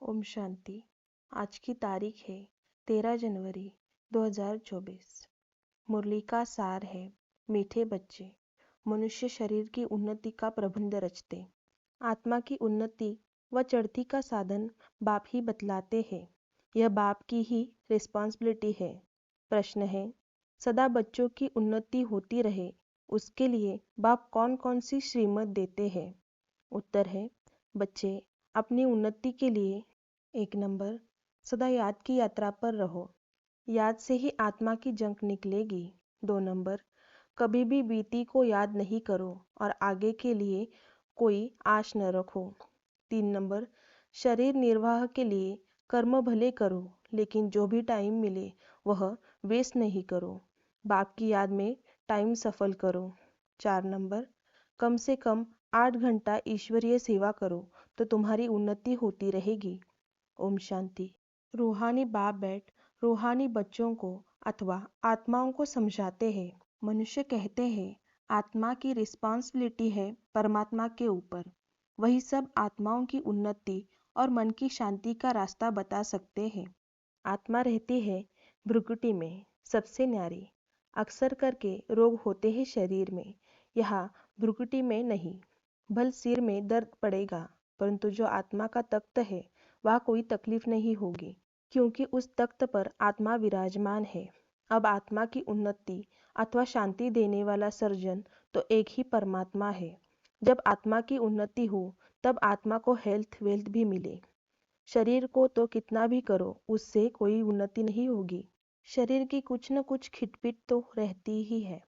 ओम शांति। आज की तारीख है 13 जनवरी 2024। मुरली का सार है, मीठे बच्चे मनुष्य शरीर की उन्नति का प्रबंध रचते। आत्मा की उन्नति व चढ़ती का साधन बाप ही बतलाते हैं। यह बाप की ही रिस्पॉन्सिबिलिटी है। प्रश्न है, सदा बच्चों की उन्नति होती रहे उसके लिए बाप कौन कौन सी श्रीमत देते हैं? उत्तर है, बच्चे अपनी उन्नति के लिए 1 नंबर, सदा याद की यात्रा पर रहो। याद से ही आत्मा की जंग निकलेगी। 2 नंबर, कभी भी बीती को याद नहीं करो और आगे के लिए कोई आश न रखो। 3 नंबर, शरीर निर्वाह के लिए कर्म भले करो लेकिन जो भी टाइम मिले वह वेस्ट नहीं करो। बाप की याद में टाइम सफल करो। 4 नंबर, कम से कम 8 घंटा ईश्वरीय सेवा करो तो तुम्हारी उन्नति होती रहेगी। ओम शांति। रूहानी बाप बैठ रूहानी बच्चों को अथवा आत्माओं को समझाते हैं। मनुष्य कहते हैं आत्मा की रिस्पॉन्सिबिलिटी है परमात्मा के ऊपर। वही सब आत्माओं की उन्नति और मन की शांति का रास्ता बता सकते हैं। आत्मा रहती है भ्रुकुटी में, सबसे न्यारी। अक्सर करके रोग होते हैं शरीर में, यहाँ भ्रुकुटी में नहीं। भल सिर में दर्द पड़ेगा परंतु जो आत्मा का तख्त है वहाँ कोई तकलीफ नहीं होगी क्योंकि उस तख्त पर आत्मा विराजमान है। अब आत्मा की उन्नति अथवा शांति देने वाला सर्जन तो एक ही परमात्मा है। जब आत्मा की उन्नति हो तब आत्मा को हेल्थ वेल्थ भी मिले। शरीर को तो कितना भी करो उससे कोई उन्नति नहीं होगी। शरीर की कुछ न कुछ खिटपिट तो रहती ही है।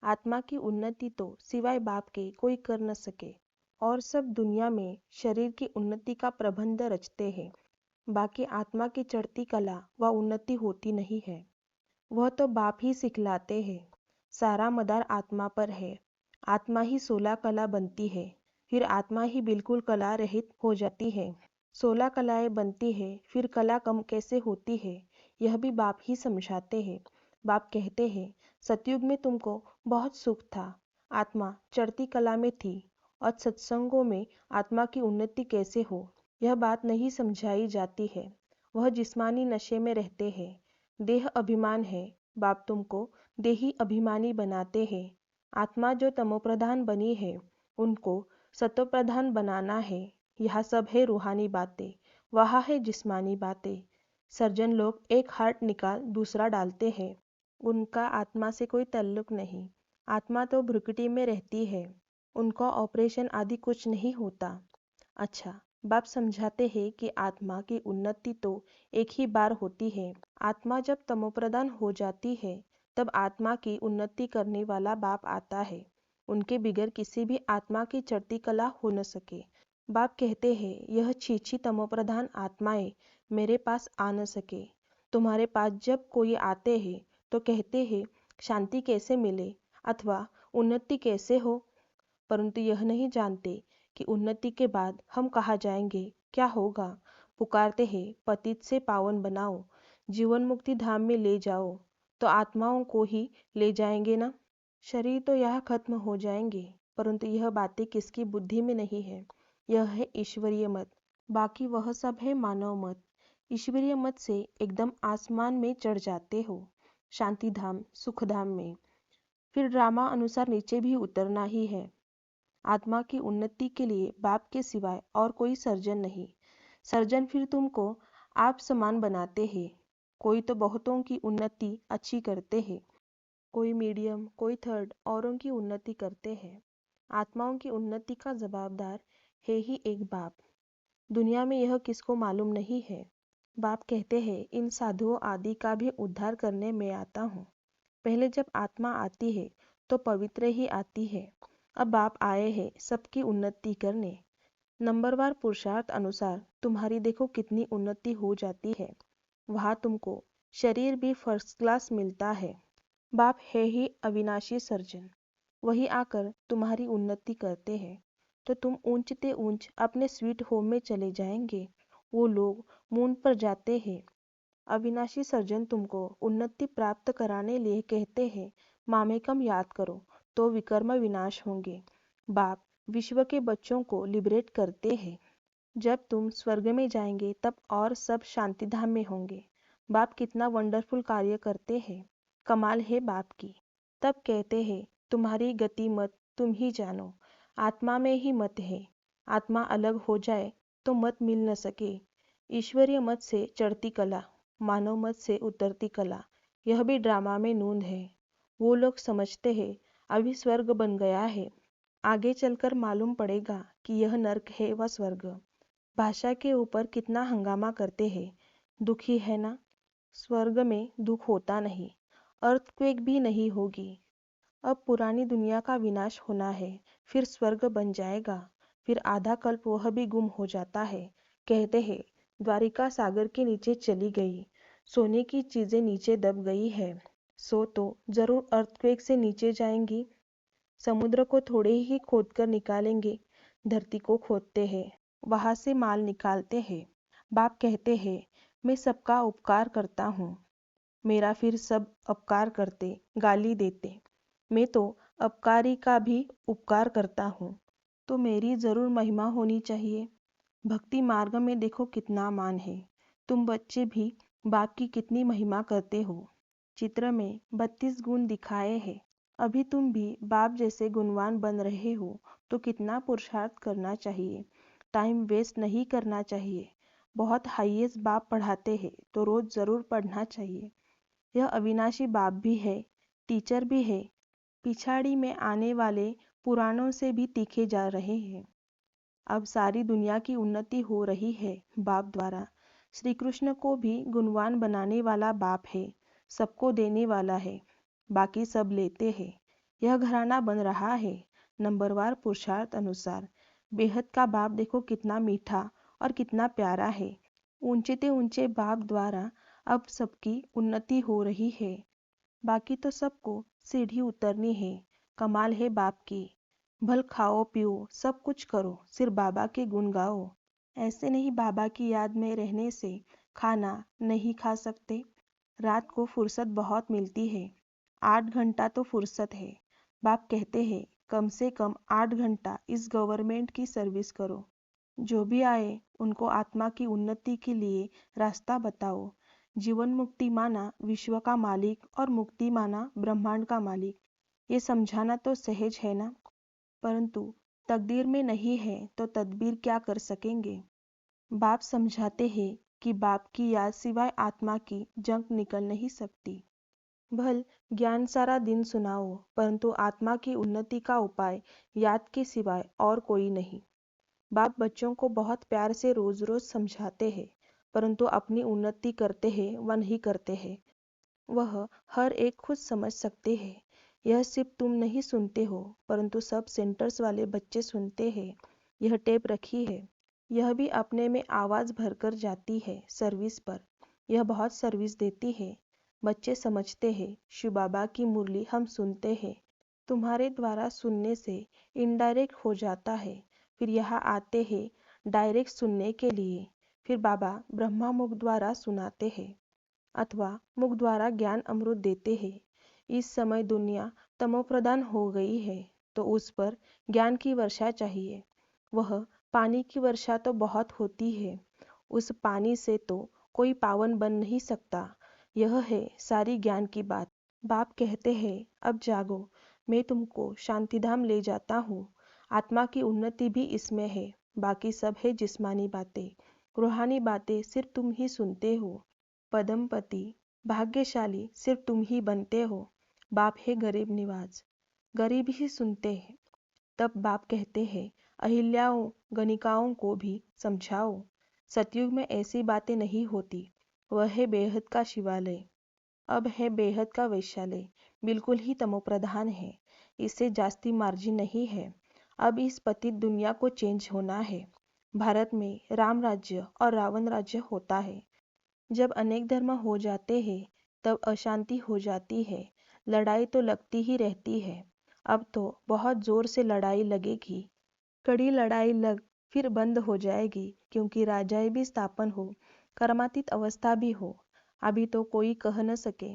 आत्मा की उन्नति तो सिवाय बाप के कोई कर न सके और सब दुनिया में शरीर की उन्नति का प्रबंध रचते हैं। बाकी आत्मा की चढ़ती कला व उन्नति होती नहीं है, वह तो बाप ही सिखलाते हैं। सारा मदार आत्मा पर है। आत्मा ही 16 कला बनती है, फिर आत्मा ही बिल्कुल कला रहित हो जाती है। 16 कलाएं बनती है, फिर कला कम कैसे होती है यह भी बाप ही समझाते हैं। बाप कहते हैं सतयुग में तुमको बहुत सुख था, आत्मा चढ़ती कला में थी और सत्संगों में आत्मा की उन्नति कैसे हो यह बात नहीं समझाई जाती है। वह जिस्मानी नशे में रहते हैं, देह अभिमान है। बाप तुमको देही अभिमानी बनाते हैं। आत्मा जो तमोप्रधान बनी है उनको सतोप्रधान बनाना है। यह सब है रूहानी बातें, वहाँ है जिस्मानी बातें। सर्जन लोग एक हार्ट निकाल दूसरा डालते हैं, उनका आत्मा से कोई ताल्लुक नहीं। आत्मा तो भ्रुकुटी में रहती है, उनका ऑपरेशन आदि कुछ नहीं होता। अच्छा, बाप समझाते हैं कि आत्मा की उन्नति तो एक ही बार होती है। आत्मा जब तमोप्रधान हो जाती है तब आत्मा की उन्नति करने वाला बाप आता है। उनके बिगर किसी भी आत्मा की चढ़ती कला हो न सके। बाप कहते हैं यह छीछी तमोप्रधान आत्माएं मेरे पास आ न सके। तुम्हारे पास जब कोई आते हैं तो कहते हैं शांति कैसे मिले अथवा उन्नति कैसे हो, परंतु यह नहीं जानते कि उन्नति के बाद हम कहाँ जाएंगे, क्या होगा। पुकारते हैं पतित से पावन बनाओ, जीवन मुक्ति धाम में ले जाओ, तो आत्माओं को ही ले जाएंगे ना। शरीर तो यह खत्म हो जाएंगे परंतु यह बातें किसकी बुद्धि में नहीं है। यह है ईश्वरीय मत, बाकी वह सब है मानव मत। ईश्वरीय मत से एकदम आसमान में चढ़ जाते हो, शांति धाम सुख धाम में, फिर ड्रामा अनुसार नीचे भी उतरना ही है। आत्मा की उन्नति के लिए बाप के सिवाय और कोई सर्जन नहीं। सर्जन फिर तुमको आप समान बनाते हैं। कोई तो बहुतों की उन्नति अच्छी करते हैं, कोई मीडियम, कोई थर्ड, औरों की उन्नति करते हैं। आत्माओं की उन्नति का जवाबदार है ही एक बाप। दुनिया में यह किसको मालूम नहीं है। बाप कहते हैं इन साधुओं आदि का भी उद्धार करने में आता हूँ। पहले जब आत्मा आती है तो पवित्र ही आती है। अब बाप आए हैं सबकी उन्नति करने। नंबरवार पुरुषार्थ अनुसार तुम्हारी देखो कितनी उन्नति हो जाती है। वहाँ तुमको शरीर भी फर्स्ट क्लास मिलता है। बाप है ही अविनाशी सर्जन, वही आकर तुम्हारी उन्नति करते हैं तो तुम ऊंचते ऊंच अपने स्वीट होम में चले जाएंगे। वो लोग मून पर जाते हैं। अविनाशी सर्जन तुमको उन्नति प्राप्त कराने लिए कहते हैं मामेकम याद करो तो विकर्म विनाश होंगे। बाप विश्व के बच्चों को लिबरेट करते हैं। जब तुम स्वर्ग में जाएंगे तब और सब शांतिधाम में होंगे। बाप कितना वंडरफुल कार्य करते हैं, कमाल है बाप की। तब कहते हैं तुम्हारी गति मत तुम ही जानो, आत्मा में ही मत है। आत्मा अलग हो जाए तो मत मिल न सके। ईश्वरीय मत से चढ़ती कला, मानव मत से उतरती कला, यह भी ड्रामा में नूंद है। वो लोग समझते हैं अभी स्वर्ग बन गया है, आगे चलकर मालूम पड़ेगा कि यह नर्क है व स्वर्ग। भाषा के ऊपर कितना हंगामा करते हैं, दुखी है ना। स्वर्ग में दुख होता नहीं, अर्थक्वेक भी नहीं होगी। अब पुरानी दुनिया का विनाश होना है, फिर स्वर्ग बन जाएगा। फिर आधा कल्प वह भी गुम हो जाता है। कहते हैं द्वारिका सागर के नीचे चली गई, सोने की चीजें नीचे दब गई है। सो तो जरूर अर्थक्वेक से नीचे जाएंगी। समुद्र को थोड़े ही खोदकर निकालेंगे, धरती को खोदते हैं, वहां से माल निकालते हैं। बाप कहते हैं मैं सबका उपकार करता हूँ। मेरा फिर सब अपकार करते, गाली देते। मैं तो अपकारी का भी उपकार करता हूँ, तो मेरी जरूर महिमा होनी चाहिए। भक्ति मार्ग में देखो कितना मान है। तुम बच्चे भी बाप की कितनी महिमा करते हो। चित्र में 32 गुण दिखाए हैं। अभी तुम भी बाप जैसे गुणवान बन रहे हो तो कितना पुरुषार्थ करना चाहिए, टाइम वेस्ट नहीं करना चाहिए। बहुत हाईएस्ट बाप पढ़ाते हैं तो रोज जरूर पढ़ना चाहिए। यह अविनाशी बाप भी है, टीचर भी है, पिछाड़ी में आने वाले पुराणों से भी तीखे जा रहे हैं। अब सारी दुनिया की उन्नति हो रही है बाप द्वारा। श्री कृष्ण को भी गुणवान बनाने वाला बाप है, सबको देने वाला है, बाकी सब लेते हैं। यह घराना बन रहा है नंबरवार पुरुषार्थ अनुसार। बेहद का बाप देखो कितना मीठा और कितना प्यारा है। ऊंचे ते ऊंचे बाप द्वारा अब सबकी उन्नति हो रही है, बाकी तो सबको सीढ़ी उतरनी है। कमाल है बाप की। भल खाओ पियो सब कुछ करो, सिर्फ बाबा के गुण गाओ। ऐसे नहीं बाबा की याद में रहने से खाना नहीं खा सकते। रात को फुर्सत बहुत मिलती है, 8 घंटा तो फुर्सत है। बाप कहते हैं कम से कम 8 घंटा इस गवर्नमेंट की सर्विस करो। जो भी आए उनको आत्मा की उन्नति के लिए रास्ता बताओ। जीवन मुक्ति माना विश्व का मालिक और मुक्ति माना ब्रह्मांड का मालिक। ये समझाना तो सहज है ना, परंतु तकदीर में नहीं है तो तदबीर क्या कर सकेंगे। बाप समझाते हैं कि बाप की याद सिवाय आत्मा की जंग निकल नहीं सकती। भल ज्ञान सारा दिन सुनाओ, परंतु आत्मा की उन्नति का उपाय याद के सिवाय और कोई नहीं। बाप बच्चों को बहुत प्यार से रोज रोज समझाते हैं, परंतु अपनी उन्नति करते हैं व नहीं करते हैं वह हर एक खुद समझ सकते हैं। यह सिर्फ तुम नहीं सुनते हो, परंतु सब सेंटर्स वाले बच्चे सुनते हैं। यह टेप रखी है, यह भी अपने में आवाज भरकर जाती है सर्विस पर। यह बहुत सर्विस देती है। बच्चे समझते हैं शिव बाबा की मुरली हम सुनते हैं। तुम्हारे द्वारा सुनने से इनडायरेक्ट हो जाता है, फिर यहाँ आते हैं डायरेक्ट सुनने के लिए। फिर बाबा ब्रह्मा मुख द्वारा सुनाते हैं अथवा मुख द्वारा ज्ञान अमृत देते हैं। इस समय दुनिया तमोप्रधान हो गई है तो उस पर ज्ञान की वर्षा चाहिए। वह पानी की वर्षा तो बहुत होती है, उस पानी से तो कोई पावन बन नहीं सकता। यह है सारी ज्ञान की बात। बाप कहते हैं अब जागो, मैं तुमको शांतिधाम ले जाता हूँ। आत्मा की उन्नति भी इसमें है, बाकी सब है जिस्मानी बातें। रूहानी बातें सिर्फ तुम ही सुनते हो। पदमपति भाग्यशाली सिर्फ तुम ही बनते हो। बाप है गरीब निवाज, गरीब ही सुनते हैं। तब बाप कहते हैं अहिल्याओं गणिकाओं को भी समझाओ। सतयुग में ऐसी बातें नहीं होती, वह है बेहद का शिवालय। अब है बेहद का वैश्यालय, बिल्कुल ही तमोप्रधान है, इससे जास्ती मार्जिन नहीं है। अब इस पतित दुनिया को चेंज होना है। भारत में राम राज्य और रावण राज्य होता है। जब अनेक धर्म हो जाते हैं तब अशांति हो जाती है, लड़ाई तो लगती ही रहती है। अब तो बहुत जोर से लड़ाई लगेगी, कड़ी लड़ाई लग फिर बंद हो जाएगी, क्योंकि राजाएं भी स्थापन हो, कर्मातीत अवस्था भी हो। अभी तो कोई कह न सके।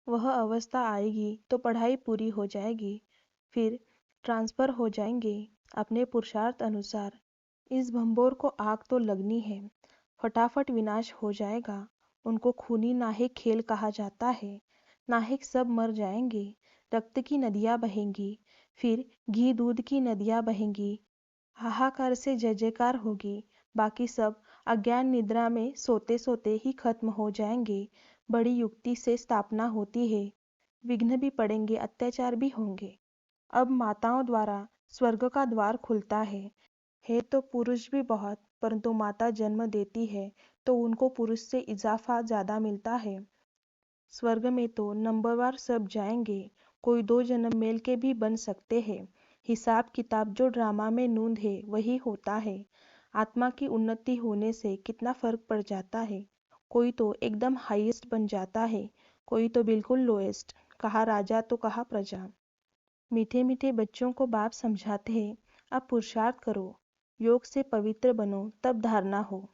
वह अवस्था आएगी तो पढ़ाई पूरी हो जाएगी, फिर ट्रांसफर हो जाएंगे अपने पुरुषार्थ अनुसार। इस भंबोर को आग तो लगनी है, फटाफट विनाश हो जाएगा। उनको खूनी नाहक खेल कहा जाता है। नाहक सब मर जाएंगे, रक्त की नदियां बहेंगी, फिर घी दूध की नदियां बहेंगी, हाहाकार से जय जयकार होगी। बाकी सब अज्ञान निद्रा में सोते सोते ही खत्म हो जाएंगे। बड़ी युक्ति से स्थापना होती है, विघ्न भी पड़ेंगे, अत्याचार भी होंगे। अब माताओं द्वारा स्वर्ग का द्वार खुलता है तो पुरुष भी बहुत, परंतु माता जन्म देती है तो उनको पुरुष से इजाफा ज्यादा मिलता है। स्वर्ग में तो नंबरवार सब जाएंगे, कोई 2 जन्म मेल के भी बन सकते हैं। हिसाब किताब जो ड्रामा में नूंद है वही होता है। आत्मा की उन्नति होने से कितना फर्क पड़ जाता है। कोई तो एकदम हाईएस्ट बन जाता है, कोई तो बिल्कुल लोएस्ट, कहा राजा तो कहा प्रजा। मीठे मीठे बच्चों को बाप समझाते हैं, अब पुरुषार्थ करो, योग से पवित्र बनो, तब धारणा हो।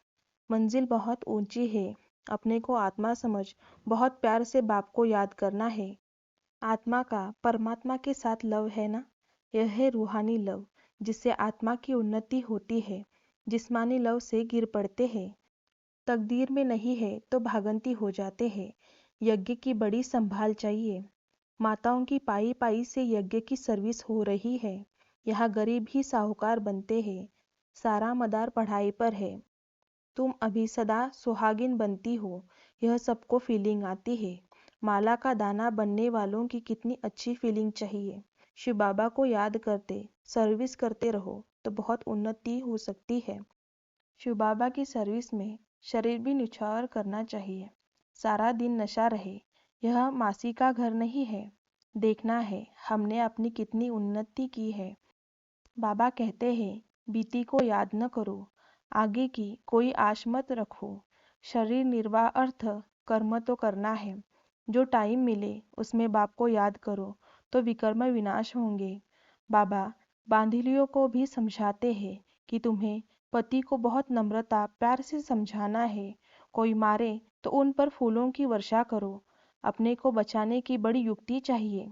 मंजिल बहुत ऊंची है, अपने को आत्मा समझ, बहुत प्यार से बाप को याद करना है। आत्मा का परमात्मा के साथ लव है ना, यह है रूहानी लव, जिससे आत्मा की उन्नति होती है। जिस्मानी लव से गिर पड़ते हैं, तकदीर में नहीं है तो भागंती हो जाते हैं। यज्ञ की बड़ी संभाल चाहिए। माताओं की पाई पाई से यज्ञ की सर्विस हो रही है। यहाँ गरीब ही साहूकार बनते हैं। सारा मदार पढ़ाई पर है। तुम अभी सदा सुहागिन बनती हो, यह सबको फीलिंग आती है। माला का दाना बनने वालों की कितनी अच्छी फीलिंग चाहिए। शिव बाबा को याद करते सर्विस करते रहो तो बहुत उन्नति हो सकती है। शिव बाबा की सर्विस में शरीर भी निछावर करना चाहिए। सारा दिन नशा रहे, यह मासी का घर नहीं है। देखना है हमने अपनी कितनी उन्नति की है। बाबा कहते हैं, बीती को याद न करो, आगे की कोई आश मत रखो। शरीर निर्वाह अर्थ कर्म तो करना है। जो टाइम मिले उसमें बाप को याद करो तो विकर्म विनाश होंगे। बाबा बांधिलियों को भी समझाते हैं कि तुम्हें पति को बहुत नम्रता प्यार से समझाना है। कोई मारे तो उन पर फूलों की वर्षा करो। अपने को बचाने की बड़ी युक्ति चाहिए।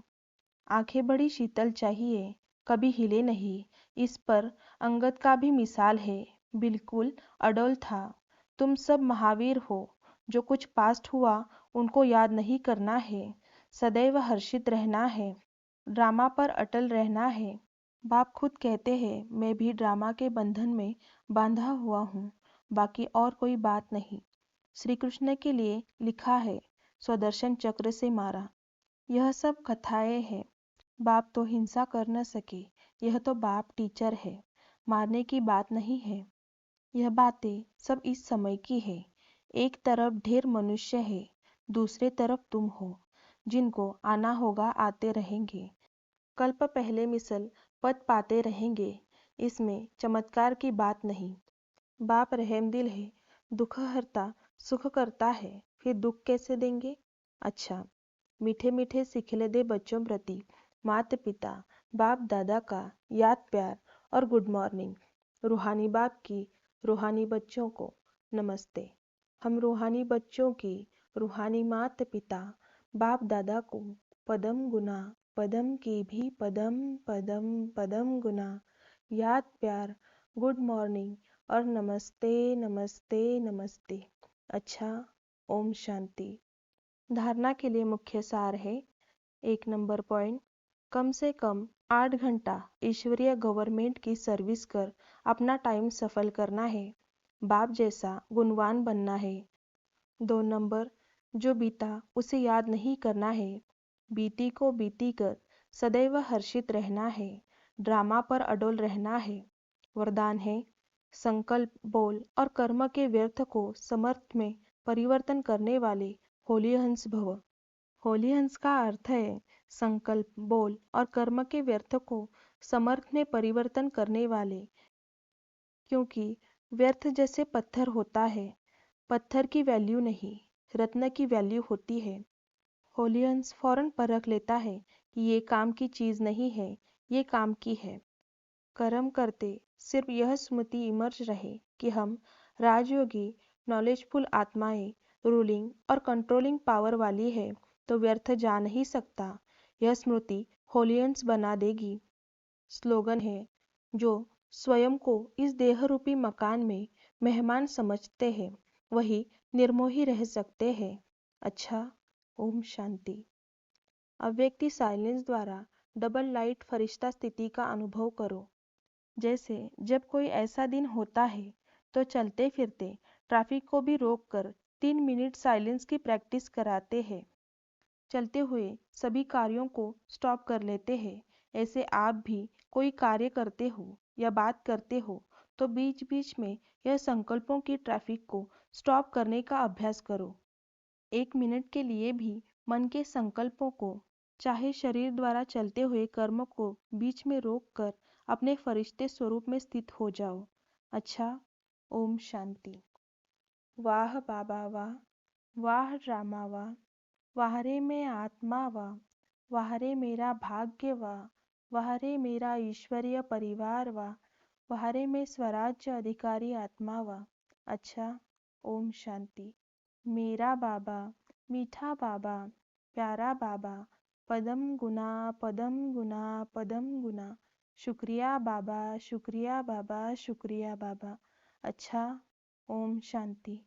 आंखें बड़ी शीतल चाहिए, कभी हिले नहीं। इस पर अंगद का भी मिसाल है, बिल्कुल अडोल था। तुम सब महावीर हो। जो कुछ पास्ट हुआ उनको याद नहीं करना है, सदैव हर्षित रहना है, ड्रामा पर अटल रहना है। बाप खुद कहते हैं, मैं भी ड्रामा के बंधन में बांधा हुआ हूँ, बाकी और कोई बात नहीं। श्री कृष्ण के लिए लिखा है, स्वदर्शन चक्र से मारा। यह सब कथाएं हैं। बाप तो हिंसा कर न सके, यह तो बाप टीचर है, मारने की बात नहीं है। यह बातें सब इस समय की है। एक तरफ ढेर मनुष्य है, दूसरे तरफ तुम हो, जिनको आना होगा आते रहेंगे। कल्प पहले मिसल पद पाते रहेंगे, इसमें चमत्कार की बात नहीं। बाप रहमदिल है, दुख हरता सुख करता है, फिर दुख कैसे देंगे। अच्छा, मीठे मीठे सिखले दे बच्चों प्रति माता पिता बाप दादा का याद प्यार और गुड मॉर्निंग। रूहानी बाप की रूहानी बच्चों को नमस्ते। हम रूहानी बच्चों की रूहानी माता पिता बाप दादा को पदम गुना, पदम की भी पदम पदम पदम गुना, याद प्यार, गुड मॉर्निंग और नमस्ते नमस्ते नमस्ते। अच्छा, ओम शांति। धारणा के लिए मुख्य सार है। 1 नंबर पॉइंट, कम से कम 8 घंटा ईश्वरीय गवर्नमेंट की सर्विस कर अपना टाइम सफल करना है। बाप जैसा गुणवान बनना है। 2 नंबर, जो बीता उसे याद नहीं करना है, बीती को बीती कर सदैव हर्षित रहना है, ड्रामा पर अडोल रहना है। वरदान है, संकल्प बोल और कर्म के व्यर्थ को समर्थ में परिवर्तन करने वाले होली हंस भव। होली हंस का अर्थ है संकल्प बोल और कर्म के व्यर्थ को समर्थ में परिवर्तन करने वाले। क्योंकि व्यर्थ जैसे पत्थर होता है, पत्थर की वैल्यू नहीं, रत्न की वैल्यू होती है। होली हंस फौरन परख लेता है कि ये काम की चीज नहीं है, ये काम की है। कर्म करते सिर्फ यह स्मृति इमर्ज रहे कि हम राजयोगी नॉलेजफुल आत्माएं रूलिंग और कंट्रोलिंग पावर वाली है तो व्यर्थ जा नहीं सकता। यह स्मृति होलियंस बना देगी। स्लोगन है, जो स्वयं को इस देहरूपी मकान में मेहमान समझते हैं वही निर्मोही रह सकते हैं। अच्छा, ओम शांति। अव्यक्ति साइलेंस द्वारा डबल लाइट फरिश्ता स्थिति का अनुभव करो। जैसे जब कोई ऐसा दिन होता है तो चलते फिरते ट्रैफिक को भी रोककर 3 मिनट साइलेंस की प्रैक्टिस कराते हैं। चलते हुए सभी कार्यों को स्टॉप कर लेते हैं। ऐसे आप भी कोई कार्य करते हो या बात करते हो तो बीच बीच में यह संकल्पों की ट्रैफिक को स्टॉप करने का अभ्यास करो। 1 मिनट के लिए भी मन के संकल्पों को, चाहे शरीर द्वारा चलते हुए कर्म को बीच में रोक कर अपने फरिश्ते स्वरूप में स्थित हो जाओ। अच्छा, ओम शांति। वाह बाबा वाह, वाह रामा वाह, वाह रे मैं आत्मा वाह, वाह रे मेरा भाग्य वाह, वाह रे मेरा ईश्वरीय परिवार वाह, वाह रे मैं स्वराज्य अधिकारी आत्मा वाह। अच्छा, ओम शांति। मेरा बाबा, मीठा बाबा, प्यारा बाबा, पदम गुना पदम गुना पदम गुना, शुक्रिया बाबा शुक्रिया बाबा शुक्रिया बाबा। अच्छा, ओम शांति।